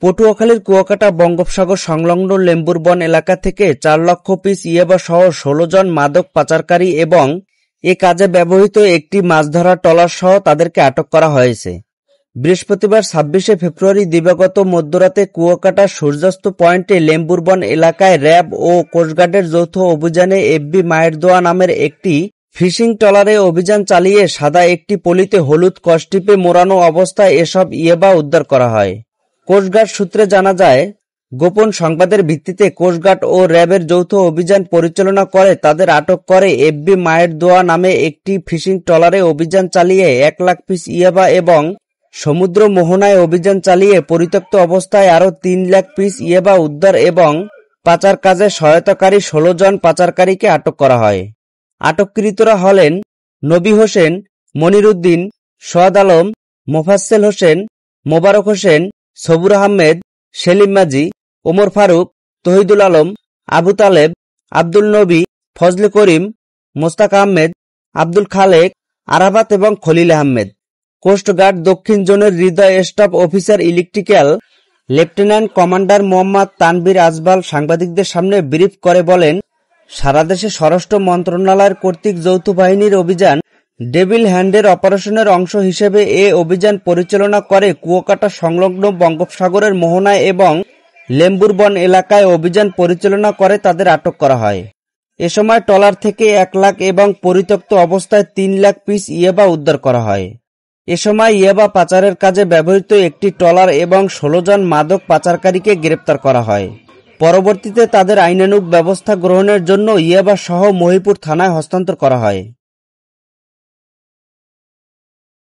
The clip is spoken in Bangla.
পটুয়াখালীর কুয়াকাটা বঙ্গোপসাগর সংলগ্ন লেম্বুর বন এলাকা থেকে ৪ লক্ষ পিস ইয়াবা সহ ১৬ জন মাদক পাচারকারী এবং এ কাজে ব্যবহৃত একটি মাছ ধরার ট্রলার সহ তাদেরকে আটক করা হয়েছে। বৃহস্পতিবার ২৬শে ফেব্রুয়ারি দিবাগত মধ্যরাতে কুয়াকাটা সূর্যাস্ত পয়েন্টে লেম্বুর বন এলাকায় র্যাব ও কোস্টগার্ডের যৌথ অভিযানে এফবি মায়ের দোয়া নামের একটি ফিশিং ট্রলারে অভিযান চালিয়ে সাদা একটি পলিতে হলুদ কষ্টিপে মোড়ানো অবস্থায় এসব ইয়াবা উদ্ধার করা হয়। কোস্টগার্ড সূত্রে জানা যায়, গোপন সংবাদের ভিত্তিতে কোস্টগার্ড ও র্যাবের যৌথ অভিযান পরিচালনা করে তাদের আটক করে এফবি মায়ের দোয়া নামে একটি ফিশিং ট্রলারে অভিযান চালিয়ে ১ লাখ পিস ইয়াবা এবং সমুদ্র মোহনায় অভিযান চালিয়ে পরিত্যক্ত অবস্থায় আরও ৩ লাখ পিস ইয়াবা উদ্ধার এবং পাচার কাজে সহায়তাকারী ১৬ জন পাচারকারীকে আটক করা হয়। আটককৃতরা হলেন নবী হোসেন, মনির উদ্দিন, সোহাদ আলম, মোফাজ্জেল হোসেন, মোবারক হোসেন, সবুর আহমেদ, সেলিম মাঝি, ওমর ফারুক, তহিদুল আলম, আবু তালেব, আব্দুল নবী, ফজলে করিম, মোস্তাক আহমেদ, আব্দুল খালেক, আরাফাত এবং খলিল আহমেদ। কোস্টগার্ড দক্ষিণ জোনের হৃদয় staff officer electrical lieutenant commander Mohammad Tanvir Azbal সাংবাদিকদের সামনে ব্রিফ করে বলেন, সারা দেশে স্বরাষ্ট্র মন্ত্রণালয়ের কর্তৃক যৌথ বাহিনীর অভিযান ডেভিল হ্যান্ডের অপারেশনের অংশ হিসেবে এ অভিযান পরিচালনা করে কুয়াকাটা সংলগ্ন বঙ্গোপসাগরের মোহনায় এবং লেম্বুর বন এলাকায় অভিযান পরিচালনা করে তাদের আটক করা হয়। এ সময় ট্রলার থেকে ১ লাখ এবং পরিত্যক্ত অবস্থায় ৩ লাখ পিস ইয়াবা উদ্ধার করা হয়। এ সময় ইয়াবা পাচারের কাজে ব্যবহৃত একটি ট্রলার এবং ১৬ জন মাদক পাচারকারীকে গ্রেপ্তার করা হয়। পরবর্তীতে তাদের আইনানুগ ব্যবস্থা গ্রহণের জন্য ইয়াবা সহ মহিপুর থানায় হস্তান্তর করা হয়।